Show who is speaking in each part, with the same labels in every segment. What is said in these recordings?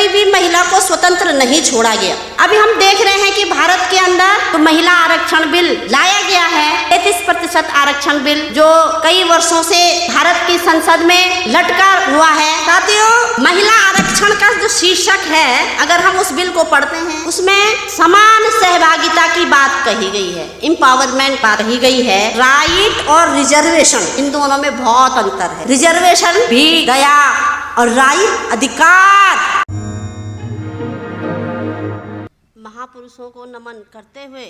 Speaker 1: कभी भी महिला को स्वतंत्र नहीं छोड़ा गया। अभी हम देख रहे हैं कि भारत के अंदर तो महिला आरक्षण बिल लाया गया है, 33% आरक्षण बिल जो कई वर्षों से भारत की संसद में लटका हुआ है। साथियों, महिला आरक्षण का जो शीर्षक है, अगर हम उस बिल को पढ़ते हैं, उसमें समान सहभागिता की बात कही गई है, एम्पावरमेंट बात कही गई है। राइट और रिजर्वेशन, इन दोनों में बहुत अंतर है। रिजर्वेशन भी गया और राइट अधिकार। महापुरुषों को नमन करते हुए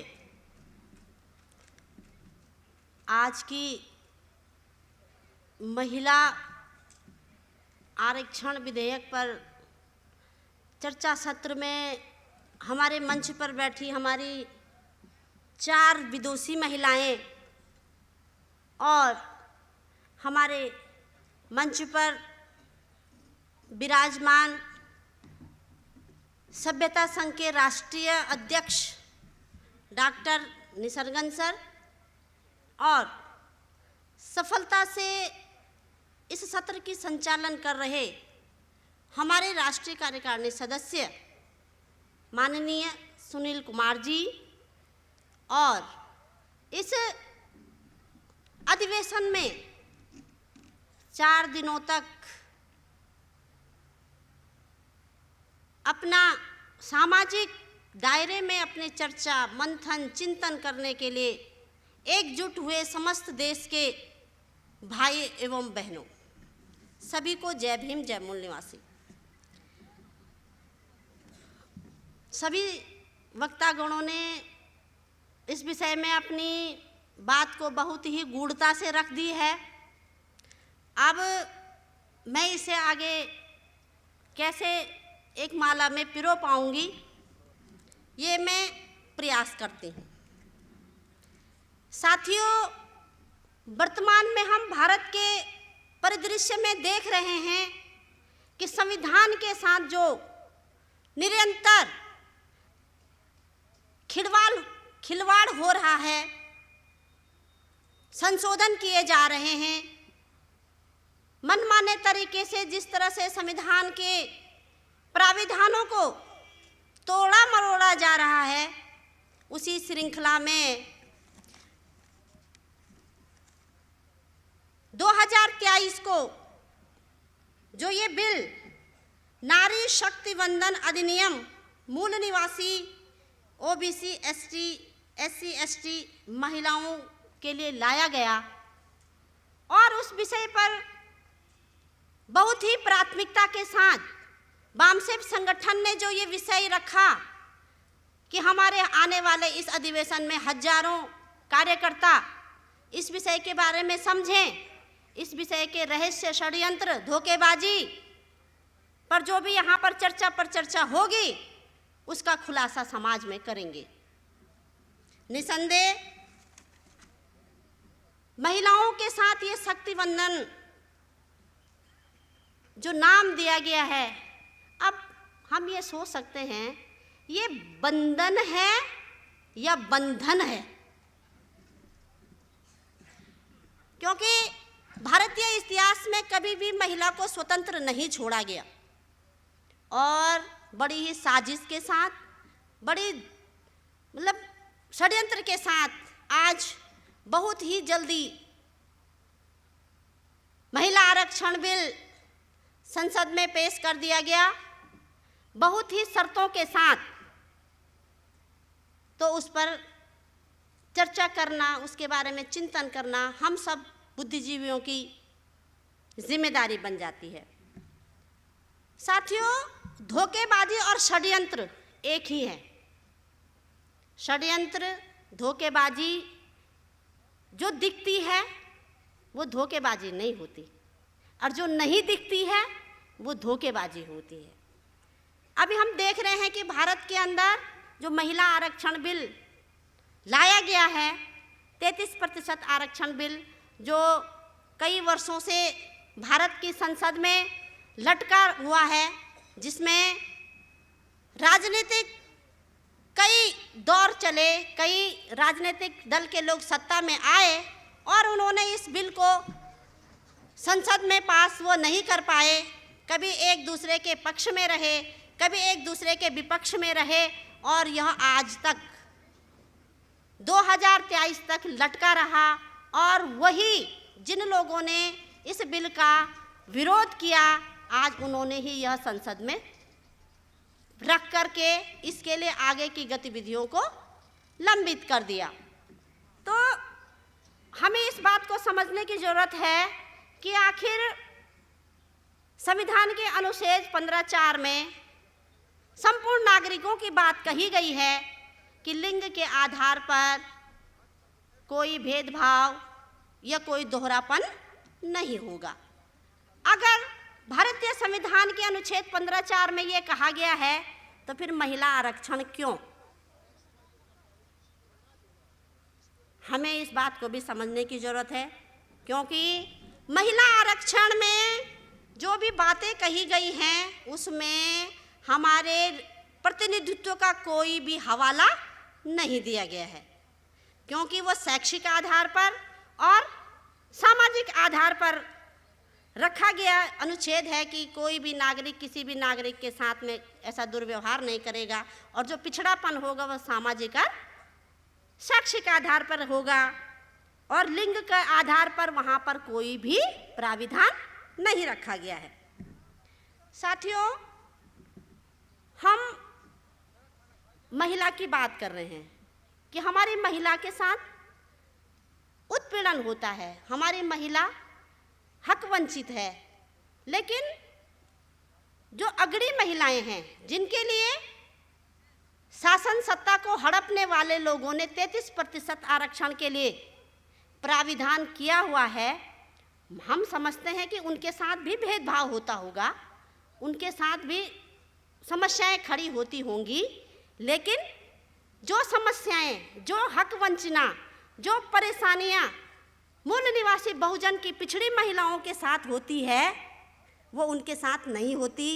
Speaker 1: आज की महिला आरक्षण विधेयक पर चर्चा सत्र में हमारे मंच पर बैठी हमारी 4 विदुषी महिलाएं और हमारे मंच पर विराजमान सभ्यता संघ के राष्ट्रीय अध्यक्ष डॉक्टर निसर्गन सर और सफलता से इस सत्र की संचालन कर रहे हमारे राष्ट्रीय कार्यकारिणी सदस्य माननीय सुनील कुमार जी और इस अधिवेशन में 4 दिनों तक अपना सामाजिक दायरे में अपने चर्चा मंथन चिंतन करने के लिए एकजुट हुए समस्त देश के भाई एवं बहनों, सभी को जय भीम, जय मूल निवासी। सभी वक्तागणों ने इस विषय में अपनी बात को बहुत ही गूढ़ता से रख दी है। अब मैं इसे आगे कैसे एक माला में पिरो पाऊंगी, ये मैं प्रयास करती हूँ। साथियों, वर्तमान में हम भारत के परिदृश्य में देख रहे हैं कि संविधान के साथ जो निरंतर खिलवाड़ हो रहा है, संशोधन किए जा रहे हैं, मनमाने तरीके से जिस तरह से संविधान के प्राविधानों को तोड़ा मरोड़ा जा रहा है, उसी श्रृंखला में 2023 को जो ये बिल नारी शक्ति वंदन अधिनियम मूल निवासी ओबीसी एससी एसटी महिलाओं के लिए लाया गया और उस विषय पर बहुत ही प्राथमिकता के साथ वामसेप संगठन ने जो ये विषय रखा कि हमारे आने वाले इस अधिवेशन में हजारों कार्यकर्ता इस विषय के बारे में समझें, इस विषय के रहस्य, षड्यंत्र, धोखेबाजी पर जो भी यहाँ पर चर्चा होगी उसका खुलासा समाज में करेंगे। निसंदेह महिलाओं के साथ ये शक्ति वंदन जो नाम दिया गया है, अब हम ये सोच सकते हैं ये बंधन है या बंधन है, क्योंकि भारतीय इतिहास में कभी भी महिला को स्वतंत्र नहीं छोड़ा गया और बड़ी ही साजिश के साथ, बड़ी षड्यंत्र के साथ आज बहुत ही जल्दी महिला आरक्षण बिल संसद में पेश कर दिया गया, बहुत ही शर्तों के साथ। तो उस पर चर्चा करना, उसके बारे में चिंतन करना हम सब बुद्धिजीवियों की जिम्मेदारी बन जाती है। साथियों, धोखेबाजी और षड्यंत्र एक ही है। षड्यंत्र, धोखेबाजी जो दिखती है वो धोखेबाजी नहीं होती और जो नहीं दिखती है वो धोखेबाजी होती है। अभी हम देख रहे हैं कि भारत के अंदर जो महिला आरक्षण बिल लाया गया है, 33% आरक्षण बिल जो कई वर्षों से भारत की संसद में लटका हुआ है, जिसमें राजनीतिक कई दौर चले, कई राजनीतिक दल के लोग सत्ता में आए और उन्होंने इस बिल को संसद में पास वो नहीं कर पाए, कभी एक दूसरे के पक्ष में रहे, कभी एक दूसरे के विपक्ष में रहे और यह आज तक 2023 तक लटका रहा। और वही जिन लोगों ने इस बिल का विरोध किया, आज उन्होंने ही यह संसद में रख करके इसके लिए आगे की गतिविधियों को लंबित कर दिया। तो हमें इस बात को समझने की ज़रूरत है कि आखिर संविधान के अनुच्छेद 15(4) में संपूर्ण नागरिकों की बात कही गई है कि लिंग के आधार पर कोई भेदभाव या कोई दोहरापन नहीं होगा। अगर भारतीय संविधान के अनुच्छेद 15(4) में ये कहा गया है तो फिर महिला आरक्षण क्यों? हमें इस बात को भी समझने की ज़रूरत है, क्योंकि महिला आरक्षण में जो भी बातें कही गई हैं उसमें हमारे प्रतिनिधित्व का कोई भी हवाला नहीं दिया गया है, क्योंकि वो शैक्षिक आधार पर और सामाजिक आधार पर रखा गया अनुच्छेद है कि कोई भी नागरिक किसी भी नागरिक के साथ में ऐसा दुर्व्यवहार नहीं करेगा, और जो पिछड़ापन होगा वह सामाजिक और शैक्षिक आधार पर होगा, और लिंग के आधार पर वहाँ पर कोई भी प्राविधान नहीं रखा गया है। साथियों, हम महिला की बात कर रहे हैं कि हमारी महिला के साथ उत्पीड़न होता है, हमारी महिला हक वंचित है, लेकिन जो अग्रणी महिलाएं हैं जिनके लिए शासन सत्ता को हड़पने वाले लोगों ने 33% आरक्षण के लिए प्राविधान किया हुआ है, हम समझते हैं कि उनके साथ भी भेदभाव होता होगा, उनके साथ भी समस्याएं खड़ी होती होंगी, लेकिन जो समस्याएं, जो हक वंचना, जो परेशानियां मूल निवासी बहुजन की पिछड़ी महिलाओं के साथ होती है वो उनके साथ नहीं होती।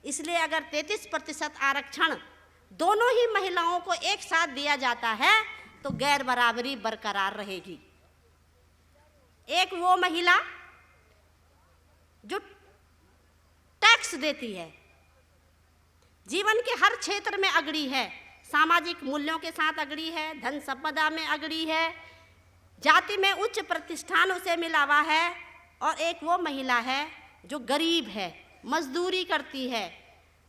Speaker 1: इसलिए अगर 33% आरक्षण दोनों ही महिलाओं को एक साथ दिया जाता है तो गैर बराबरी बरकरार रहेगी। एक वो महिला जो टैक्स देती है, जीवन के हर क्षेत्र में अग्रणी है, सामाजिक मूल्यों के साथ अग्रणी है, धन संपदा में अग्रणी है, जाति में उच्च प्रतिष्ठान उसे मिला हुआ है, और एक वो महिला है जो गरीब है, मजदूरी करती है,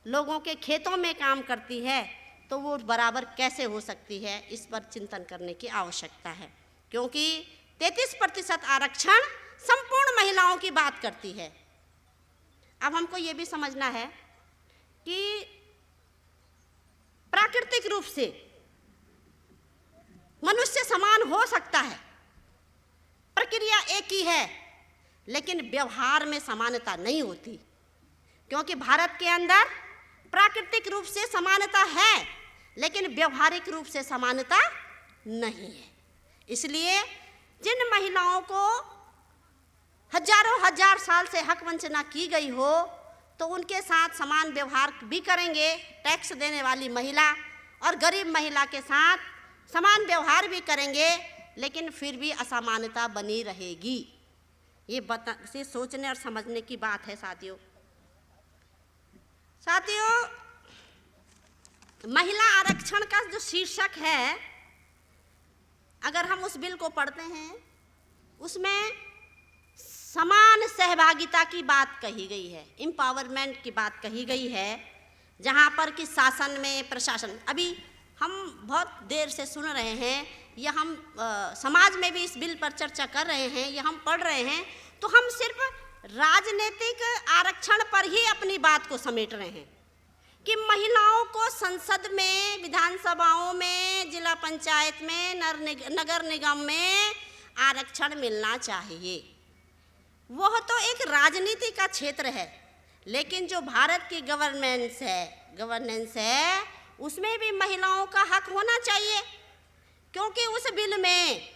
Speaker 1: लोगों के खेतों में काम करती है, तो वो बराबर कैसे हो सकती है, इस पर चिंतन करने की आवश्यकता है, क्योंकि 33% आरक्षण संपूर्ण महिलाओं की बात करती है। अब हमको ये भी समझना है कि प्राकृतिक रूप से मनुष्य समान हो सकता है, प्रक्रिया एक ही है, लेकिन व्यवहार में समानता नहीं होती, क्योंकि भारत के अंदर प्राकृतिक रूप से समानता है लेकिन व्यवहारिक रूप से समानता नहीं है। इसलिए जिन महिलाओं को हजारों हजार साल से हक वंचना की गई हो तो उनके साथ समान व्यवहार भी करेंगे, टैक्स देने वाली महिला और गरीब महिला के साथ समान व्यवहार भी करेंगे, लेकिन फिर भी असमानता बनी रहेगी। ये से सोचने और समझने की बात है साथियों। महिला आरक्षण का जो शीर्षक है, अगर हम उस बिल को पढ़ते हैं उसमें समान सहभागिता की बात कही गई है, एम्पावरमेंट की बात कही गई है, जहाँ पर कि शासन में प्रशासन, अभी हम बहुत देर से सुन रहे हैं या हम समाज में भी इस बिल पर चर्चा कर रहे हैं या हम पढ़ रहे हैं, तो हम सिर्फ राजनीतिक आरक्षण पर ही अपनी बात को समेट रहे हैं कि महिलाओं को संसद में, विधानसभाओं में, जिला पंचायत में, नगर निगम में आरक्षण मिलना चाहिए। वह तो एक राजनीति का क्षेत्र है, लेकिन जो भारत की गवर्नेंस है उसमें भी महिलाओं का हक होना चाहिए, क्योंकि उस बिल में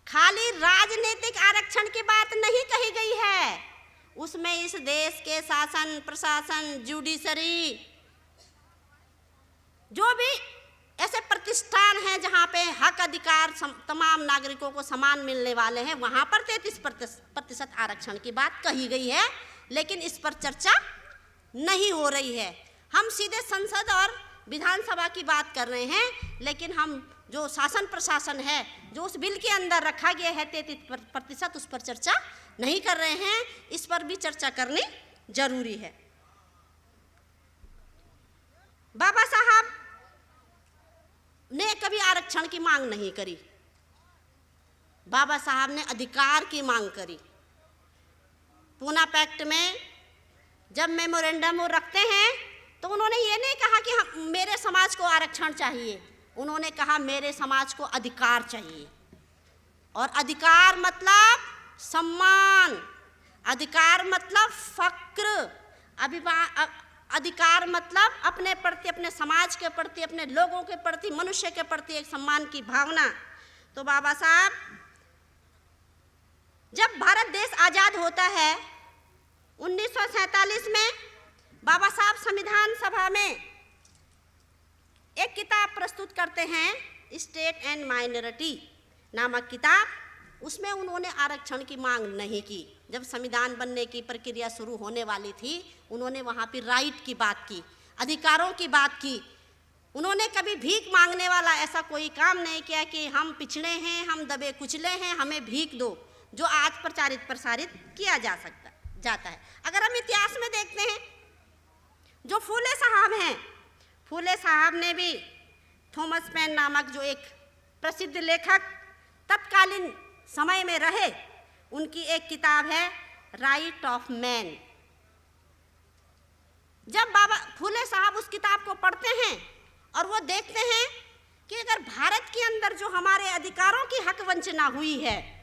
Speaker 1: खाली राजनीतिक आरक्षण की बात नहीं कही गई है, उसमें इस देश के शासन, प्रशासन, जुडिशरी, जो भी ऐसे प्रतिष्ठान हैं जहाँ पे हक अधिकार तमाम नागरिकों को समान मिलने वाले हैं, वहाँ पर 33% आरक्षण की बात कही गई है, लेकिन इस पर चर्चा नहीं हो रही है। हम सीधे संसद और विधानसभा की बात कर रहे हैं, लेकिन हम जो शासन प्रशासन है, जो उस बिल के अंदर रखा गया है 33%, उस पर चर्चा नहीं कर रहे हैं। इस पर भी चर्चा करनी जरूरी है। बाबा साहब ने कभी आरक्षण की मांग नहीं करी, बाबा साहब ने अधिकार की मांग करी। पूना पैक्ट में जब मेमोरेंडम वो रखते हैं तो उन्होंने ये नहीं कहा कि हम मेरे समाज को आरक्षण चाहिए, उन्होंने कहा मेरे समाज को अधिकार चाहिए। और अधिकार मतलब सम्मान, अधिकार मतलब फक्र, अधिकार मतलब अपने प्रति, अपने समाज के प्रति, अपने लोगों के प्रति, मनुष्य के प्रति एक सम्मान की भावना। तो बाबा साहब, जब भारत देश आजाद होता है 1947 में, बाबा साहब संविधान सभा में एक किताब प्रस्तुत करते हैं, स्टेट एंड माइनॉरिटी नामक किताब। उसमें उन्होंने आरक्षण की मांग नहीं की। जब संविधान बनने की प्रक्रिया शुरू होने वाली थी, उन्होंने वहाँ पर राइट की बात की, अधिकारों की बात की। उन्होंने कभी भीख मांगने वाला ऐसा कोई काम नहीं किया कि हम पिछड़े हैं, हम दबे कुचले हैं, हमें भीख दो, जो आज प्रचारित प्रसारित किया जाता है। अगर हम इतिहास में देखते हैं, जो फूले साहब हैं, फूले साहब ने भी थॉमस पेन नामक जो एक प्रसिद्ध लेखक तत्कालीन समय में रहे, उनकी एक किताब है राइट ऑफ मैन। जब बाबा फूले साहब उस किताब को पढ़ते हैं और वो देखते हैं कि अगर भारत के अंदर जो हमारे अधिकारों की हक वंचना हुई है,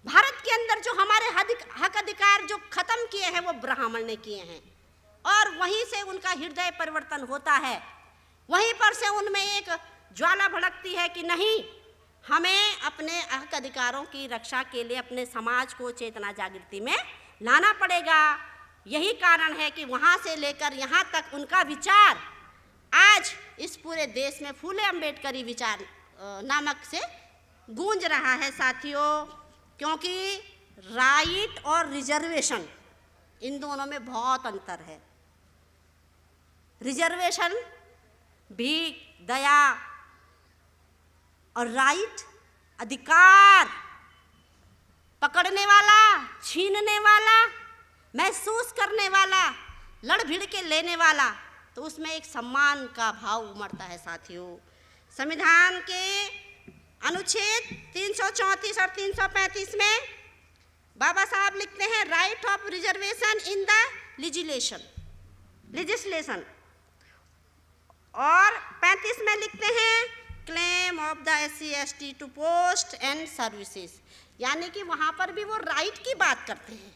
Speaker 1: भारत के अंदर जो हमारे हक अधिकार जो खत्म किए हैं वो ब्राह्मण ने किए हैं, और वहीं से उनका हृदय परिवर्तन होता है। वहीं पर से उनमें एक ज्वाला भड़कती है कि नहीं, हमें अपने हक अधिकारों की रक्षा के लिए अपने समाज को चेतना जागृति में लाना पड़ेगा। यही कारण है कि वहाँ से लेकर यहाँ तक उनका विचार आज इस पूरे देश में फूले अम्बेडकरी विचार नामक से गूंज रहा है साथियों। क्योंकि राइट और रिजर्वेशन, इन दोनों में बहुत अंतर है। रिजर्वेशन भीख, दया, और राइट अधिकार, पकड़ने वाला, छीनने वाला, महसूस करने वाला, लड़ भिड़ के लेने वाला, तो उसमें एक सम्मान का भाव उमड़ता है साथियों। संविधान के अनुच्छेद 334 और 335 में बाबा साहब लिखते हैं right of reservation in the legislation, और 35 में लिखते हैं claim of the SC/ST to post and services. यानी कि वहाँ पर भी वो राइट की बात करते हैं,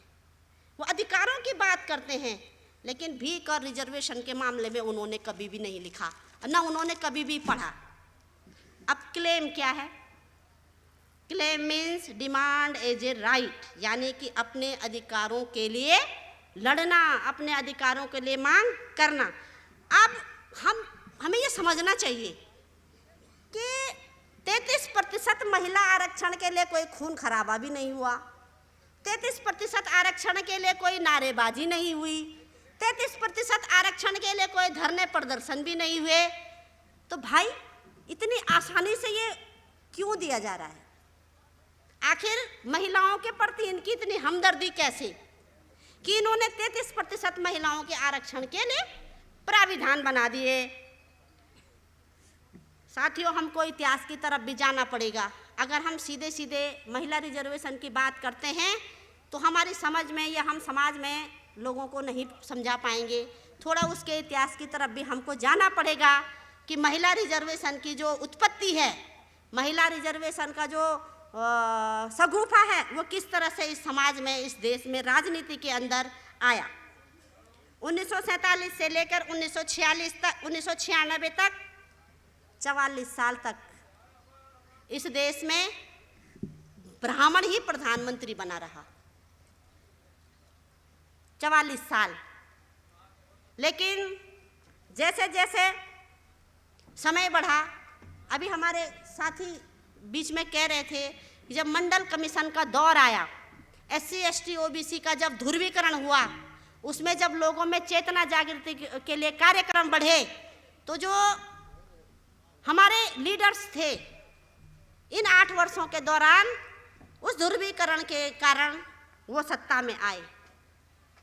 Speaker 1: वो अधिकारों की बात करते हैं, लेकिन भीख और रिजर्वेशन के मामले में उन्होंने कभी भी नहीं लिखा, ना उन्होंने कभी भी पढ़ा। अब क्लेम क्या है? Claim means demand as a right, यानी कि अपने अधिकारों के लिए लड़ना, अपने अधिकारों के लिए मांग करना। अब हमें ये समझना चाहिए कि 33% महिला आरक्षण के लिए कोई खून खराबा भी नहीं हुआ, 33% आरक्षण के लिए कोई नारेबाजी नहीं हुई, 33% आरक्षण के लिए कोई धरने प्रदर्शन भी नहीं हुए। तो भाई इतनी आसानी से ये क्यों दिया जा रहा है? आखिर महिलाओं के प्रति इनकी इतनी हमदर्दी कैसे कि इन्होंने 33% महिलाओं के आरक्षण के लिए प्राविधान बना दिए। साथियों, हमको इतिहास की तरफ भी जाना पड़ेगा। अगर हम सीधे सीधे महिला रिजर्वेशन की बात करते हैं तो हमारी समझ में या हम समाज में लोगों को नहीं समझा पाएंगे। थोड़ा उसके इतिहास की तरफ भी हमको जाना पड़ेगा कि महिला रिजर्वेशन की जो उत्पत्ति है, महिला रिजर्वेशन का जो सगुफा है, वो किस तरह से इस समाज में, इस देश में, राजनीति के अंदर आया। 1947 से लेकर 1996 तक 44 साल तक इस देश में ब्राह्मण ही प्रधानमंत्री बना रहा, 44 साल। लेकिन जैसे जैसे समय बढ़ा, अभी हमारे साथी बीच में कह रहे थे कि जब मंडल कमीशन का दौर आया, SC/ST OBC का जब ध्रुवीकरण हुआ, उसमें जब लोगों में चेतना जागृति के लिए कार्यक्रम बढ़े, तो जो हमारे लीडर्स थे इन 8 वर्षों के दौरान उस ध्रुवीकरण के कारण वो सत्ता में आए।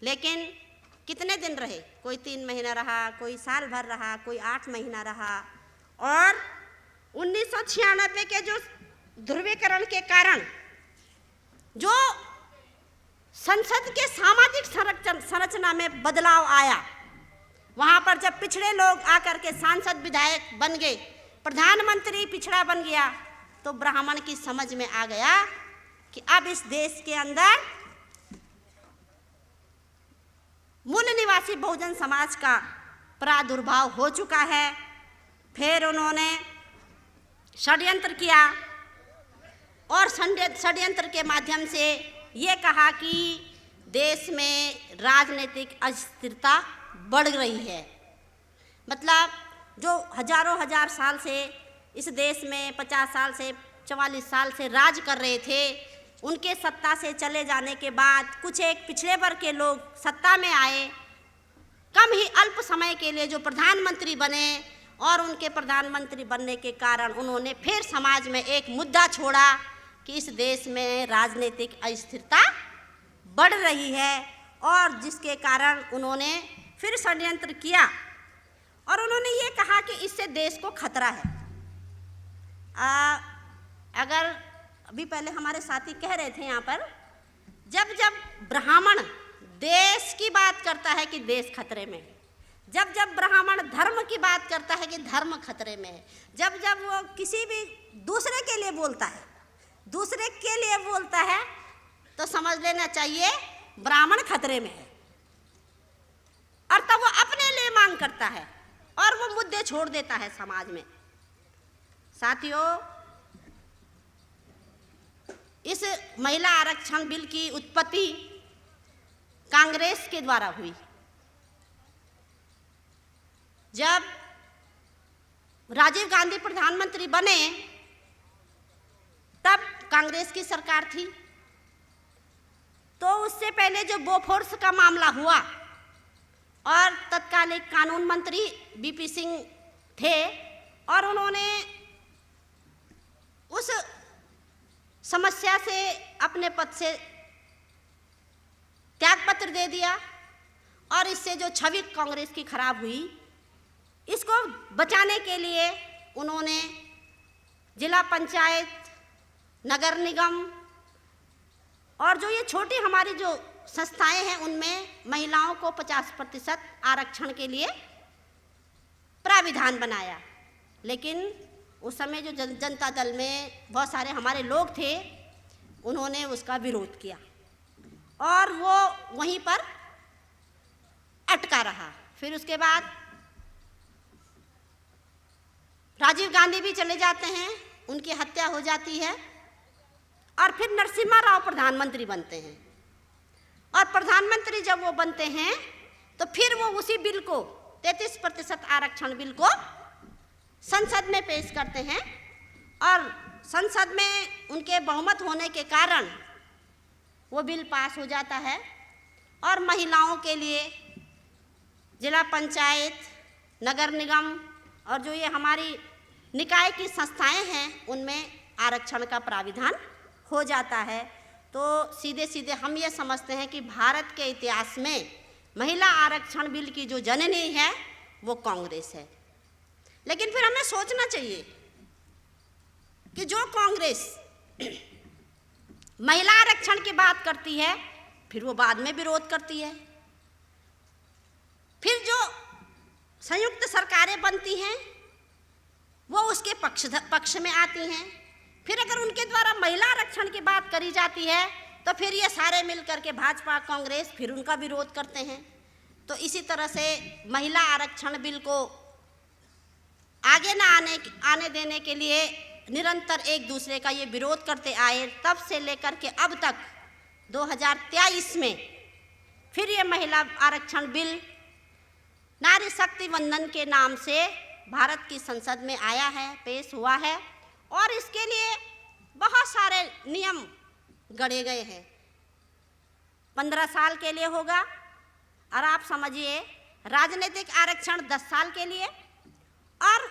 Speaker 1: लेकिन कितने दिन रहे? कोई 3 महीना रहा, कोई साल भर रहा, कोई 8 महीना रहा। और 1996 के जो ध्रुवीकरण के कारण जो संसद के सामाजिक संरचना में बदलाव आया, वहाँ पर जब पिछड़े लोग आकर के सांसद विधायक बन गए, प्रधानमंत्री पिछड़ा बन गया, तो ब्राह्मण की समझ में आ गया कि अब इस देश के अंदर मूल निवासी बहुजन समाज का प्रादुर्भाव हो चुका है। फिर उन्होंने षड्यंत्र किया और षड्यंत्र के माध्यम से ये कहा कि देश में राजनीतिक अस्थिरता बढ़ रही है। मतलब जो हजारों हजार साल से इस देश में 50 साल से 44 साल से राज कर रहे थे, उनके सत्ता से चले जाने के बाद कुछ एक पिछड़े वर्ग के लोग सत्ता में आए, कम ही अल्प समय के लिए जो प्रधानमंत्री बने, और उनके प्रधानमंत्री बनने के कारण उन्होंने फिर समाज में एक मुद्दा छोड़ा कि इस देश में राजनीतिक अस्थिरता बढ़ रही है, और जिसके कारण उन्होंने फिर षड्यंत्र किया और उन्होंने ये कहा कि इससे देश को खतरा है। अगर अभी पहले हमारे साथी कह रहे थे यहाँ पर, जब जब ब्राह्मण देश की बात करता है कि देश खतरे में है, जब जब ब्राह्मण धर्म की बात करता है कि धर्म खतरे में है, जब जब वो किसी भी दूसरे के लिए बोलता है, दूसरे के लिए बोलता है, तो समझ लेना चाहिए ब्राह्मण खतरे में है। और तब वो अपने लिए मांग करता है और वो मुद्दे छोड़ देता है समाज में। साथियों, इस महिला आरक्षण बिल की उत्पत्ति कांग्रेस के द्वारा हुई। जब राजीव गांधी प्रधानमंत्री बने तब कांग्रेस की सरकार थी, तो उससे पहले जो बोफोर्स का मामला हुआ और तत्कालीन कानून मंत्री बीपी सिंह थे, और उन्होंने उस समस्या से अपने पद से त्यागपत्र दे दिया, और इससे जो छवि कांग्रेस की खराब हुई, इसको बचाने के लिए उन्होंने जिला पंचायत, नगर निगम और जो ये छोटी हमारी जो संस्थाएं हैं उनमें महिलाओं को 50% आरक्षण के लिए प्राविधान बनाया। लेकिन उस समय जो जनता दल में बहुत सारे हमारे लोग थे, उन्होंने उसका विरोध किया और वो वहीं पर अटका रहा। फिर उसके बाद राजीव गांधी भी चले जाते हैं, उनकी हत्या हो जाती है, और फिर नरसिम्हा राव प्रधानमंत्री बनते हैं। और प्रधानमंत्री जब वो बनते हैं तो फिर वो उसी बिल को 33% आरक्षण बिल को संसद में पेश करते हैं, और संसद में उनके बहुमत होने के कारण वो बिल पास हो जाता है, और महिलाओं के लिए जिला पंचायत, नगर निगम और जो ये हमारी निकाय की संस्थाएं हैं उनमें आरक्षण का प्राविधान हो जाता है। तो सीधे सीधे हम ये समझते हैं कि भारत के इतिहास में महिला आरक्षण बिल की जो जननी है वो कांग्रेस है। लेकिन फिर हमें सोचना चाहिए कि जो कांग्रेस महिला आरक्षण की बात करती है, फिर वो बाद में विरोध करती है। फिर जो संयुक्त सरकारें बनती हैं वो उसके पक्ष में आती हैं। फिर अगर उनके द्वारा महिला आरक्षण की बात करी जाती है तो फिर ये सारे मिलकर के भाजपा, कांग्रेस फिर उनका विरोध करते हैं। तो इसी तरह से महिला आरक्षण बिल को आगे ना आने देने के लिए निरंतर एक दूसरे का ये विरोध करते आए। तब से लेकर के अब तक 2023 में फिर ये महिला आरक्षण बिल नारी शक्ति वंदन के नाम से भारत की संसद में आया है, पेश हुआ है, और इसके लिए बहुत सारे नियम गढ़े गए हैं। 15 साल के लिए होगा, और आप समझिए राजनीतिक आरक्षण 10 साल के लिए और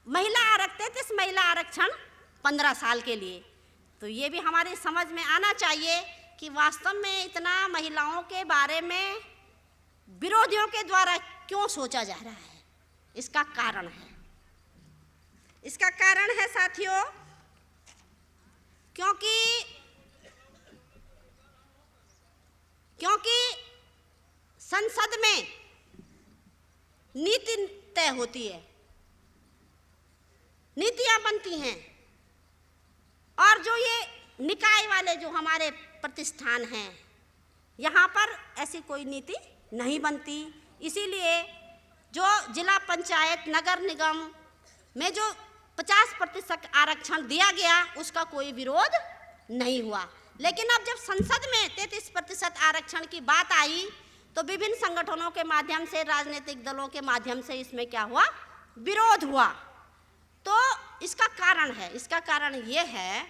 Speaker 1: महिला 33 महिला आरक्षण 15 साल के लिए। तो ये भी हमारी समझ में आना चाहिए कि वास्तव में इतना महिलाओं के बारे में विरोधियों के द्वारा क्यों सोचा जा रहा है। इसका कारण है, इसका कारण है साथियों, क्योंकि संसद में नीति तय होती है, नीतियां बनती हैं, और जो ये निकाय वाले जो हमारे प्रतिष्ठान हैं यहाँ पर ऐसी कोई नीति नहीं बनती। इसीलिए जो जिला पंचायत नगर निगम में जो 50% आरक्षण दिया गया उसका कोई विरोध नहीं हुआ, लेकिन अब जब संसद में 33% आरक्षण की बात आई तो विभिन्न संगठनों के माध्यम से, राजनीतिक दलों के माध्यम से इसमें क्या हुआ, विरोध हुआ। तो इसका कारण है, इसका कारण ये है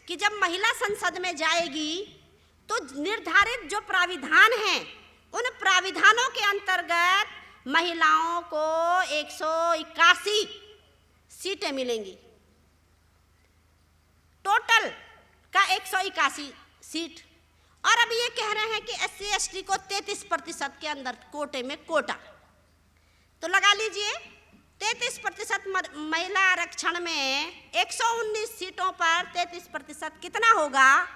Speaker 1: कि जब महिला संसद में जाएगी तो निर्धारित जो प्राविधान हैं उन प्राविधानों के अंतर्गत महिलाओं को 181 सीटें मिलेंगी, टोटल का 181 सीट। और अब ये कह रहे हैं कि SC ST को 33% के अंदर कोटे में कोटा, तो लगा लीजिए 33% महिला आरक्षण में 119 सीटों पर 33% कितना होगा,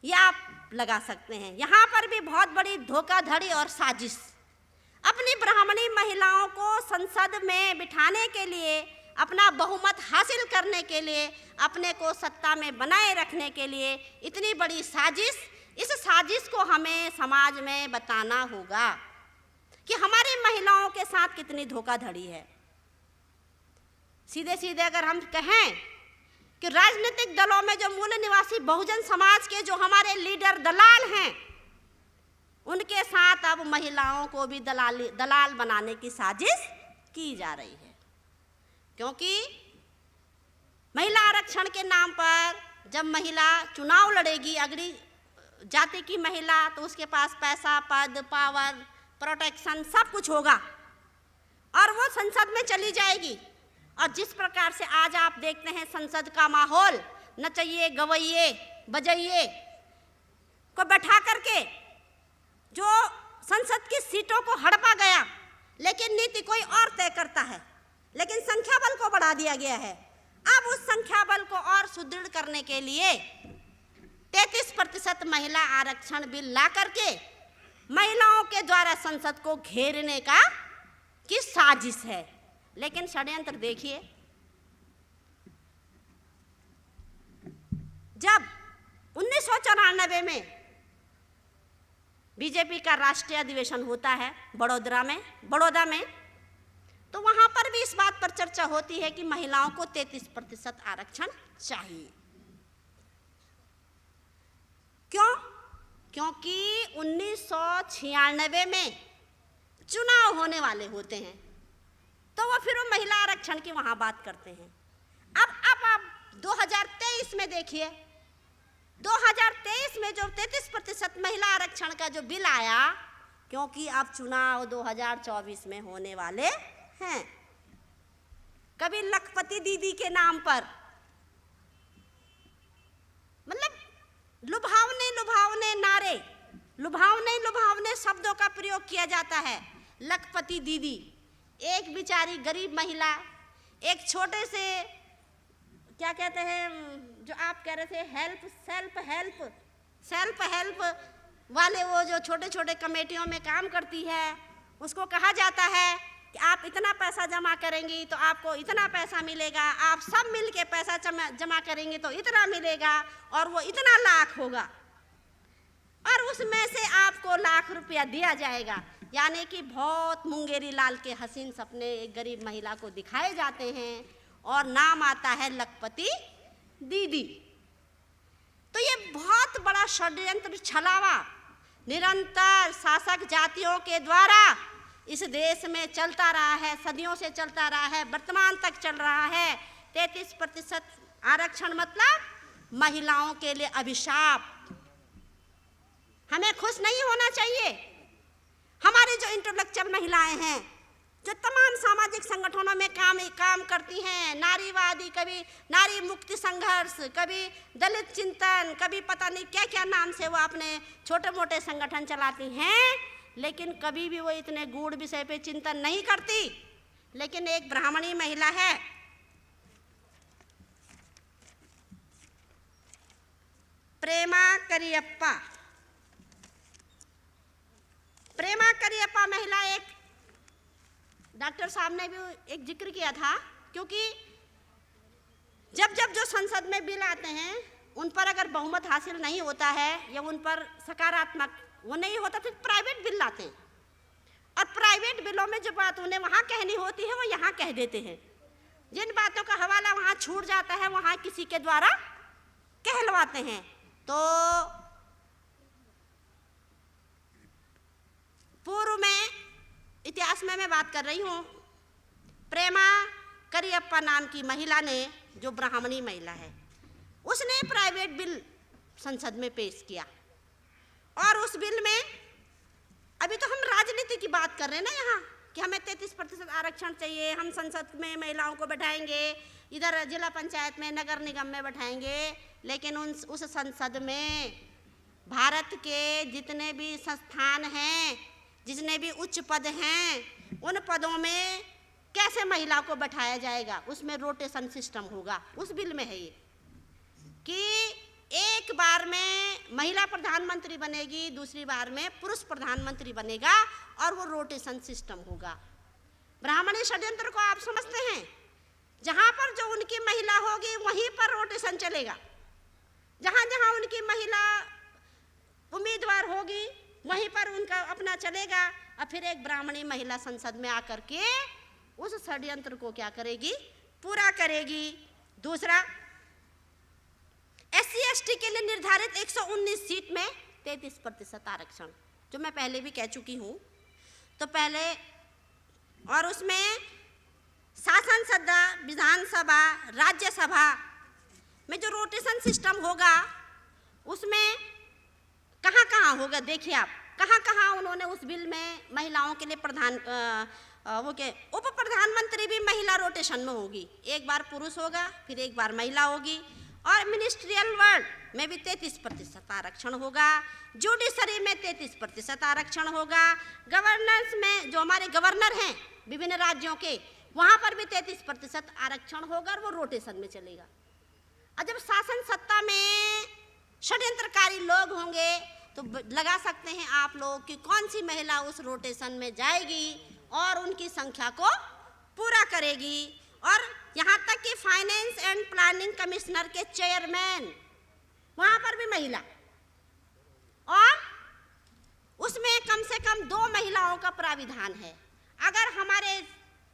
Speaker 1: यह आप लगा सकते हैं। यहाँ पर भी बहुत बड़ी धोखाधड़ी और साजिश, अपनी ब्राह्मणी महिलाओं को संसद में बिठाने के लिए, अपना बहुमत हासिल करने के लिए, अपने को सत्ता में बनाए रखने के लिए इतनी बड़ी साजिश। इस साजिश को हमें समाज में बताना होगा कि हमारी महिलाओं के साथ कितनी धोखाधड़ी है। सीधे सीधे अगर हम कहें कि राजनीतिक दलों में जो मूल निवासी बहुजन समाज के जो हमारे लीडर दलाल हैं उनके साथ अब महिलाओं को भी दलाल बनाने की साजिश की जा रही है। क्योंकि महिला आरक्षण के नाम पर जब महिला चुनाव लड़ेगी, अगली जाति की महिला, तो उसके पास पैसा, पद, पावर, प्रोटेक्शन सब कुछ होगा और वो संसद में चली जाएगी। और जिस प्रकार से आज आप देखते हैं संसद का माहौल, नचइये गवैये बजइये को बैठा करके जो संसद की सीटों को हड़पा गया, लेकिन नीति कोई और तय करता है, लेकिन संख्या बल को बढ़ा दिया गया है। अब उस संख्या बल को और सुदृढ़ करने के लिए 33% महिला आरक्षण बिल ला करके महिलाओं के द्वारा संसद को घेरने की साजिश है। लेकिन षड्यंत्र देखिए, जब 1994 में बीजेपी का राष्ट्रीय अधिवेशन होता है बड़ौदा में, तो वहां पर भी इस बात पर चर्चा होती है कि महिलाओं को 33% आरक्षण चाहिए। क्यों? क्योंकि 1996 में चुनाव होने वाले होते हैं, तो वो फिर महिला आरक्षण की वहां बात करते हैं। अब आप 2023 में देखिए, 2023 में जो 33% महिला आरक्षण का जो बिल आया, क्योंकि अब चुनाव 2024 में होने वाले हैं। कभी लखपति दीदी के नाम पर, मतलब लुभावने नारे, लुभावने शब्दों का प्रयोग किया जाता है। लखपति दीदी, एक बेचारी गरीब महिला, एक छोटे से क्या कहते हैं जो आप कह रहे थे, सेल्फ हेल्प वाले, वो जो छोटे छोटे कमेटियों में काम करती है, उसको कहा जाता है कि आप इतना पैसा जमा करेंगी तो आपको इतना पैसा मिलेगा, आप सब मिल के पैसा जमा करेंगे तो इतना मिलेगा और वो इतना लाख होगा और उसमें से आपको लाख रुपया दिया जाएगा। यानी कि बहुत मुंगेरी लाल के हसीन सपने एक गरीब महिला को दिखाए जाते हैं और नाम आता है लखपति दीदी। तो ये बहुत बड़ा षड्यंत्र, छलावा निरंतर शासक जातियों के द्वारा इस देश में चलता रहा है, सदियों से चलता रहा है, वर्तमान तक चल रहा है। 33% आरक्षण मतलब महिलाओं के लिए अभिशाप। हमें खुश नहीं होना चाहिए, इंटेलेक्चुअल महिलाएं हैं जो तमाम सामाजिक संगठनों में काम करती हैं, नारीवादी, कभी नारी मुक्ति संघर्ष, कभी दलित चिंतन, कभी पता नहीं क्या क्या नाम से वो अपने छोटे मोटे संगठन चलाती हैं, लेकिन कभी भी वो इतने गूढ़ विषय पे चिंतन नहीं करती। लेकिन एक ब्राह्मणी महिला है, प्रेमा करियप्पा। प्रेमा करियप्पा महिला, एक डॉक्टर साहब ने भी एक जिक्र किया था, क्योंकि जब जब जो संसद में बिल आते हैं उन पर अगर बहुमत हासिल नहीं होता है या उन पर सकारात्मक वो नहीं होता, फिर प्राइवेट बिल लाते हैं, और प्राइवेट बिलों में जो बात उन्हें वहाँ कहनी होती है वो यहाँ कह देते हैं। जिन बातों का हवाला वहाँ छूट जाता है वहाँ किसी के द्वारा कहलवाते हैं। तो पूर्व में इतिहास में मैं बात कर रही हूँ, प्रेमा करियप्पा नाम की महिला ने, जो ब्राह्मणी महिला है, उसने प्राइवेट बिल संसद में पेश किया, और उस बिल में, अभी तो हम राजनीति की बात कर रहे हैं ना यहाँ, कि हमें 33% आरक्षण चाहिए, हम संसद में महिलाओं को बैठाएंगे, इधर जिला पंचायत में, नगर निगम में बैठाएंगे, लेकिन उस संसद में भारत के जितने भी संस्थान हैं, जितने भी उच्च पद हैं, उन पदों में कैसे महिला को बैठाया जाएगा, उसमें रोटेशन सिस्टम होगा। उस बिल में है ये कि एक बार में महिला प्रधानमंत्री बनेगी, दूसरी बार में पुरुष प्रधानमंत्री बनेगा, और वो रोटेशन सिस्टम होगा। ब्राह्मणी षड्यंत्र को आप समझते हैं, जहाँ पर जो उनकी महिला होगी वहीं पर रोटेशन चलेगा, जहाँ जहाँ उनकी महिला उम्मीदवार होगी वहीं पर उनका अपना चलेगा, और फिर एक ब्राह्मणी महिला संसद में आकर के उस षड्यंत्र को क्या करेगी, पूरा करेगी। दूसरा, SC/ST के लिए निर्धारित 119 सीट में 33% आरक्षण, जो मैं पहले भी कह चुकी हूँ। तो पहले, और उसमें शासन सत्ता, विधानसभा, राज्यसभा में जो रोटेशन सिस्टम होगा, उसमें कहाँ कहाँ होगा, देखिए आप, कहाँ कहाँ उन्होंने उस बिल में महिलाओं के लिए उप प्रधानमंत्री भी महिला रोटेशन में होगी, एक बार पुरुष होगा, फिर एक बार महिला होगी, और मिनिस्ट्रियल वर्ड में भी 33% आरक्षण होगा, जुडिशरी में 33% आरक्षण होगा, गवर्नेंस में जो हमारे गवर्नर हैं विभिन्न राज्यों के, वहाँ पर भी 33% आरक्षण होगा, और वो रोटेशन में चलेगा। और जब शासन सत्ता में षड्यंत्रकारी लोग होंगे तो लगा सकते हैं आप लोग कि कौन सी महिला उस रोटेशन में जाएगी और उनकी संख्या को पूरा करेगी। और यहाँ तक कि फाइनेंस एंड प्लानिंग कमिश्नर के चेयरमैन, वहाँ पर भी महिला, और उसमें कम से कम 2 महिलाओं का प्राविधान है। अगर हमारे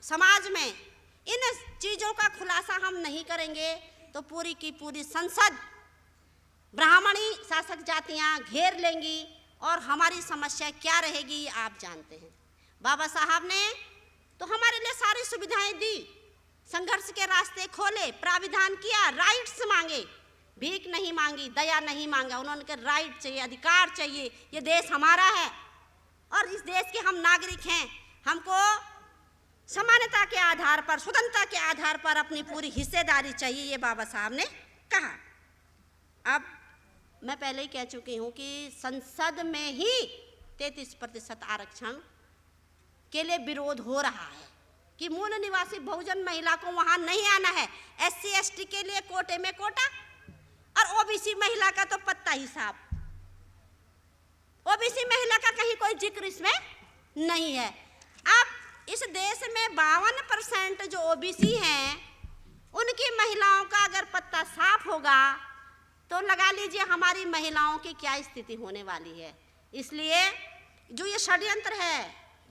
Speaker 1: समाज में इन चीज़ों का खुलासा हम नहीं करेंगे तो पूरी की पूरी संसद ब्राह्मणी शासक जातियां घेर लेंगी, और हमारी समस्या क्या रहेगी आप जानते हैं। बाबा साहब ने तो हमारे लिए सारी सुविधाएं दी, संघर्ष के रास्ते खोले, प्राविधान किया, राइट्स मांगे, भीख नहीं मांगी, दया नहीं मांगा, उन्होंने कहा राइट चाहिए, अधिकार चाहिए, ये देश हमारा है और इस देश के हम नागरिक हैं, हमको समानता के आधार पर, स्वतंत्रता के आधार पर अपनी पूरी हिस्सेदारी चाहिए, ये बाबा साहब ने कहा। अब मैं पहले ही कह चुकी हूँ कि संसद में ही 33% आरक्षण के लिए विरोध हो रहा है कि मूल निवासी बहुजन महिला को वहाँ नहीं आना है। SC/ST के लिए कोटे में कोटा, और OBC महिला का तो पत्ता ही साफ, OBC महिला का कहीं कोई जिक्र इसमें नहीं है। अब इस देश में 52% जो OBC हैं, उनकी महिलाओं का अगर पत्ता साफ होगा तो लगा लीजिए हमारी महिलाओं की क्या स्थिति होने वाली है। इसलिए जो ये षड्यंत्र है,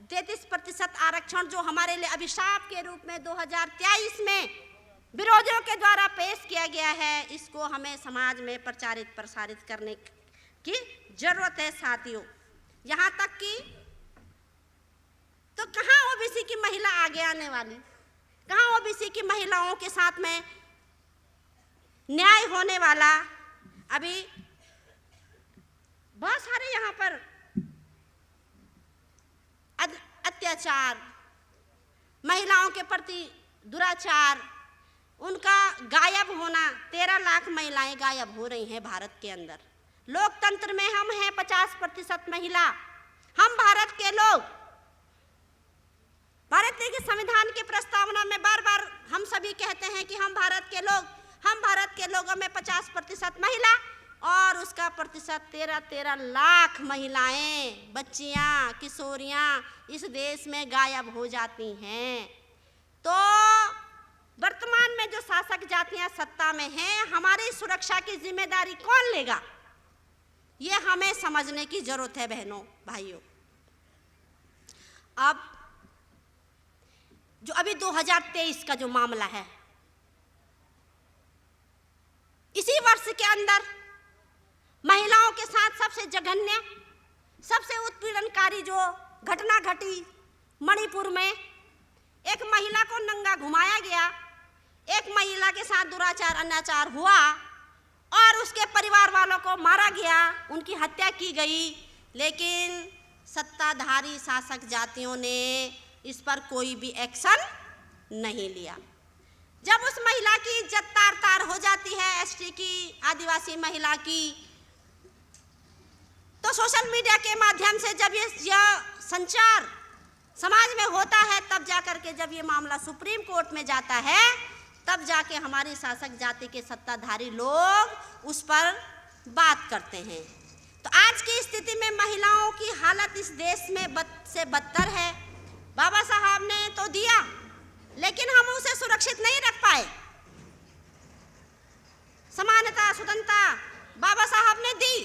Speaker 1: 33% आरक्षण जो हमारे लिए अभिशाप के रूप में 2023 में विरोधियों के द्वारा पेश किया गया है, इसको हमें समाज में प्रसारित करने की जरूरत है साथियों। यहाँ तक कि तो कहाँ OBC की महिला आगे आने वाली, कहाँ OBC की महिलाओं के साथ में न्याय होने वाला। अभी बहुत सारे यहाँ पर अत्याचार, महिलाओं के प्रति दुराचार, उनका गायब होना, 13 लाख महिलाएं गायब हो रही हैं भारत के अंदर। लोकतंत्र में हम हैं 50% महिला, हम भारत के लोग। भारतीय के संविधान की प्रस्तावना में बार बार हम सभी कहते हैं कि हम भारत के लोगों में 50% महिला, और उसका प्रतिशत 13 लाख महिलाएं, बच्चियां, किशोरियां इस देश में गायब हो जाती हैं। तो वर्तमान में जो शासक जातियां सत्ता में हैं, हमारी सुरक्षा की जिम्मेदारी कौन लेगा, ये हमें समझने की जरूरत है बहनों भाइयों। अब जो अभी 2023 का जो मामला है, इसी वर्ष के अंदर महिलाओं के साथ सबसे जघन्य, सबसे उत्पीड़नकारी जो घटना घटी मणिपुर में, एक महिला को नंगा घुमाया गया, एक महिला के साथ दुराचार अनाचार हुआ और उसके परिवार वालों को मारा गया, उनकी हत्या की गई, लेकिन सत्ताधारी शासक जातियों ने इस पर कोई भी एक्शन नहीं लिया। जब उस महिला की इज्जत तार तार हो जाती है, एसटी की, आदिवासी महिला की, तो सोशल मीडिया के माध्यम से जब यह संचार समाज में होता है, तब जाकर के जब ये मामला सुप्रीम कोर्ट में जाता है, तब जाके हमारी शासक जाति के सत्ताधारी लोग उस पर बात करते हैं। तो आज की स्थिति में महिलाओं की हालत इस देश में से बदतर है। बाबा साहब ने तो दिया, लेकिन हम उसे सुरक्षित नहीं रख पाए। समानता, स्वतंत्रता बाबा साहब ने दी,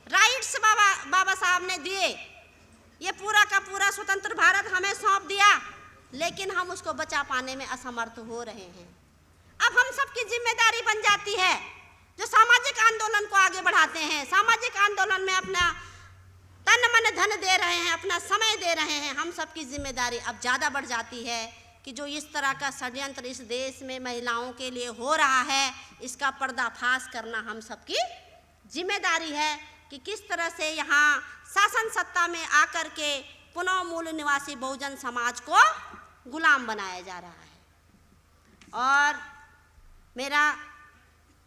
Speaker 1: राइट्स बाबा साहब ने दिए, ये पूरा का पूरा स्वतंत्र भारत हमें सौंप दिया, लेकिन हम उसको बचा पाने में असमर्थ हो रहे हैं। अब हम सबकी जिम्मेदारी बन जाती है, जो सामाजिक आंदोलन को आगे बढ़ाते हैं, सामाजिक आंदोलन में अपना तन मन धन दे रहे हैं, अपना समय दे रहे हैं, हम सबकी जिम्मेदारी अब ज़्यादा बढ़ जाती है कि जो इस तरह का षड्यंत्र इस देश में महिलाओं के लिए हो रहा है, इसका पर्दाफाश करना हम सबकी जिम्मेदारी है कि किस तरह से यहाँ शासन सत्ता में आकर के पुनः मूल निवासी बहुजन समाज को गुलाम बनाया जा रहा है। और मेरा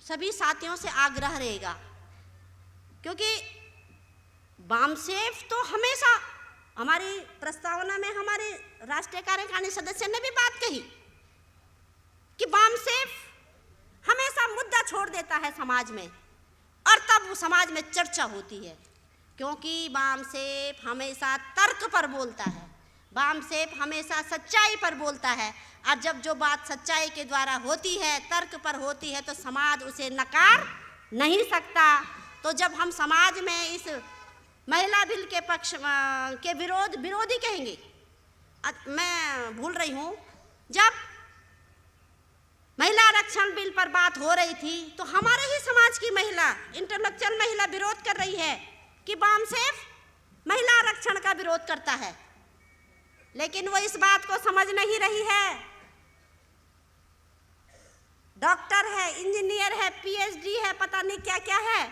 Speaker 1: सभी साथियों से आग्रह रहेगा, क्योंकि वामसेफ तो हमेशा हमारी प्रस्तावना में हमारे राष्ट्रीय कार्यकारिणी सदस्य ने भी बात कही कि वामसेफ हमेशा मुद्दा छोड़ देता है समाज में, और तब समाज में चर्चा होती है, क्योंकि वामसेफ हमेशा तर्क पर बोलता है, वामसेफ हमेशा सच्चाई पर बोलता है, और जब जो बात सच्चाई के द्वारा होती है, तर्क पर होती है, तो समाज उसे नकार नहीं सकता। तो जब हम समाज में इस महिला बिल के पक्ष के विरोधी कहेंगे, मैं भूल रही हूँ, जब महिला आरक्षण बिल पर बात हो रही थी, तो हमारे ही समाज की महिला, इंटेलेक्चुअल महिला विरोध कर रही है कि वामसेफ महिला आरक्षण का विरोध करता है, लेकिन वो इस बात को समझ नहीं रही है। डॉक्टर है, इंजीनियर है, पीएचडी है, पता नहीं क्या क्या है,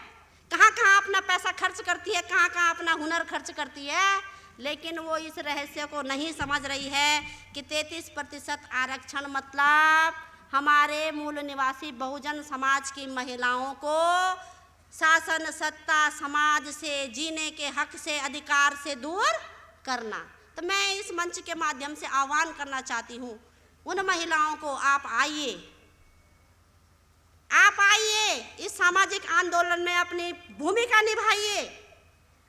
Speaker 1: कहाँ कहाँ अपना पैसा खर्च करती है, कहाँ कहाँ अपना हुनर खर्च करती है, लेकिन वो इस रहस्य को नहीं समझ रही है कि 33% आरक्षण मतलब हमारे मूल निवासी बहुजन समाज की महिलाओं को शासन सत्ता समाज से, जीने के हक से, अधिकार से दूर करना। तो मैं इस मंच के माध्यम से आह्वान करना चाहती हूँ उन महिलाओं को, आप आइए, इस सामाजिक आंदोलन में अपनी भूमिका निभाइए,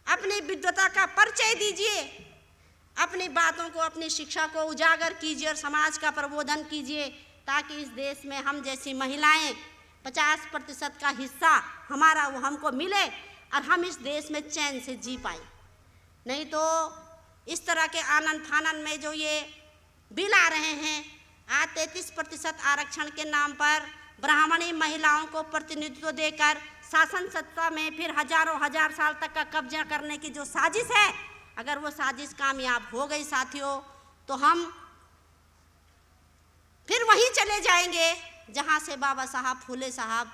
Speaker 1: अपनी विद्वता का परिचय दीजिए, अपनी बातों को, अपनी शिक्षा को उजागर कीजिए और समाज का प्रबोधन कीजिए, ताकि इस देश में हम जैसी महिलाएं 50% का हिस्सा हमारा वो हमको मिले और हम इस देश में चैन से जी पाए। नहीं तो इस तरह के आनन फानन में जो ये बिल आ रहे हैं, आज 33% आरक्षण के नाम पर ब्राह्मणी महिलाओं को प्रतिनिधित्व देकर शासन सत्ता में फिर हजारों हजार साल तक का कब्जा करने की जो साजिश है, अगर वो साजिश कामयाब हो गई साथियों, तो हम फिर वहीं चले जाएंगे जहाँ से बाबा साहब फूले साहब,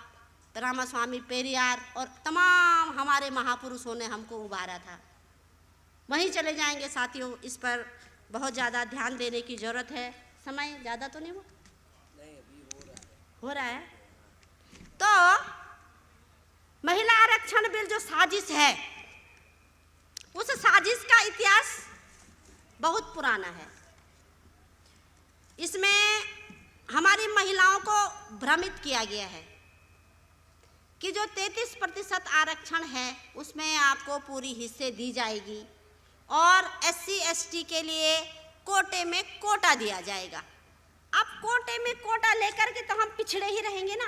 Speaker 1: रामास्वामी पेरियार और तमाम हमारे महापुरुषों ने हमको उबारा था, वहीं चले जाएंगे साथियों। इस पर बहुत ज़्यादा ध्यान देने की ज़रूरत है। समय ज़्यादा तो नहीं हुआ? अभी हो रहा है। तो महिला आरक्षण बिल जो साजिश है, उस साजिश का इतिहास बहुत पुराना है। इसमें हमारी महिलाओं को भ्रमित किया गया है कि जो 33% आरक्षण है उसमें आपको पूरी हिस्से दी जाएगी और SC ST के लिए कोटे में कोटा दिया जाएगा। अब कोटे में कोटा लेकर के तो हम पिछड़े ही रहेंगे ना।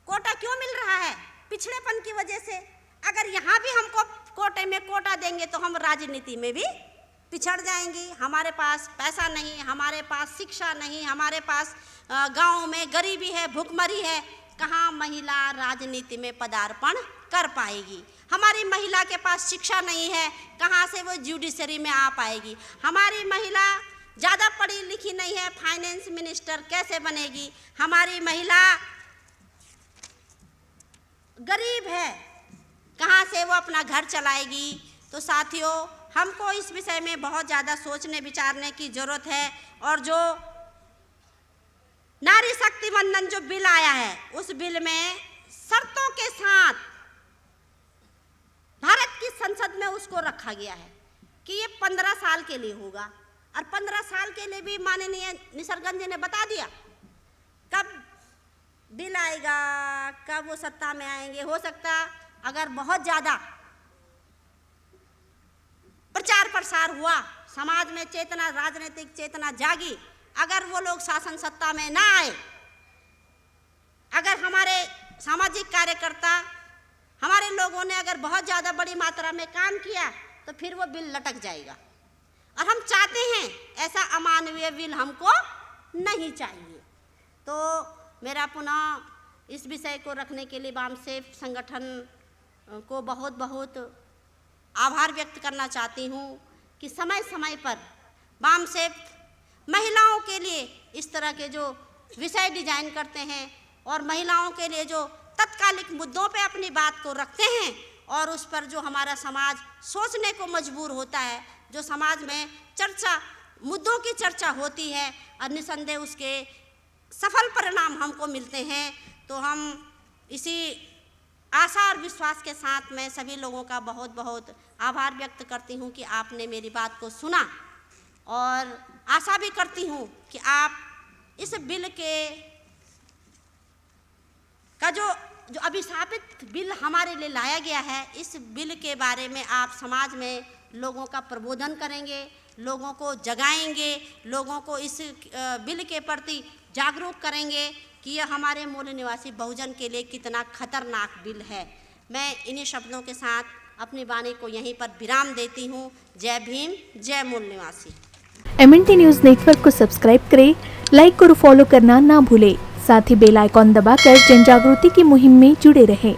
Speaker 1: कोटा क्यों मिल रहा है? पिछड़ेपन की वजह से। अगर यहाँ भी हमको कोटे में कोटा देंगे तो हम राजनीति में भी पिछड़ जाएंगे। हमारे पास पैसा नहीं, हमारे पास शिक्षा नहीं, हमारे पास गाँव में गरीबी है, भुखमरी है, कहाँ महिला राजनीति में पदार्पण कर पाएगी। हमारी महिला के पास शिक्षा नहीं है, कहाँ से वो जुडिशरी में आ पाएगी। हमारी महिला ज़्यादा पढ़ी लिखी नहीं है, फाइनेंस मिनिस्टर कैसे बनेगी। हमारी महिला गरीब है, कहाँ से वो अपना घर चलाएगी। तो साथियों, हमको इस विषय में बहुत ज़्यादा सोचने विचारने की ज़रूरत है। और जो नारी शक्ति वंदन जो बिल आया है, उस बिल में शर्तों के साथ भारत की संसद में उसको रखा गया है कि ये 15 साल के लिए होगा। और 15 साल के लिए भी माननीय निसर्गन जी ने बता दिया कब बिल आएगा, कब वो सत्ता में आएंगे। हो सकता अगर बहुत ज़्यादा प्रचार प्रसार हुआ, समाज में चेतना, राजनीतिक चेतना जागी, अगर वो लोग शासन सत्ता में ना आए, अगर हमारे सामाजिक कार्यकर्ता, हमारे लोगों ने अगर बहुत ज़्यादा बड़ी मात्रा में काम किया, तो फिर वो बिल लटक जाएगा। और हम चाहते हैं ऐसा अमानवीय बिल हमको नहीं चाहिए। तो मेरा पुनः इस विषय को रखने के लिए वामसेफ संगठन को बहुत बहुत आभार व्यक्त करना चाहती हूँ कि समय समय पर वामसेफ महिलाओं के लिए इस तरह के जो विषय डिजाइन करते हैं और महिलाओं के लिए जो तत्कालिक मुद्दों पे अपनी बात को रखते हैं और उस पर जो हमारा समाज सोचने को मजबूर होता है, जो समाज में चर्चा, मुद्दों की चर्चा होती है और निसंदेह उसके सफल परिणाम हमको मिलते हैं। तो हम इसी आशा और विश्वास के साथ मैं सभी लोगों का बहुत बहुत आभार व्यक्त करती हूँ कि आपने मेरी बात को सुना, और आशा भी करती हूँ कि आप इस बिल का जो अभिशापित बिल हमारे लिए लाया गया है, इस बिल के बारे में आप समाज में लोगों का प्रबोधन करेंगे, लोगों को जगाएंगे, लोगों को इस बिल के प्रति जागरूक करेंगे कि यह हमारे मूल निवासी बहुजन के लिए कितना खतरनाक बिल है। मैं इन्हीं शब्दों के साथ अपनी वाणी को यहीं पर विराम देती हूँ। जय भीम, जय मूल निवासी।
Speaker 2: MNT न्यूज़ नेटवर्क को सब्सक्राइब करें, लाइक और फॉलो करना ना भूलें। साथ ही बेल आइकॉन दबाकर जन जागृति की मुहिम में जुड़े रहें।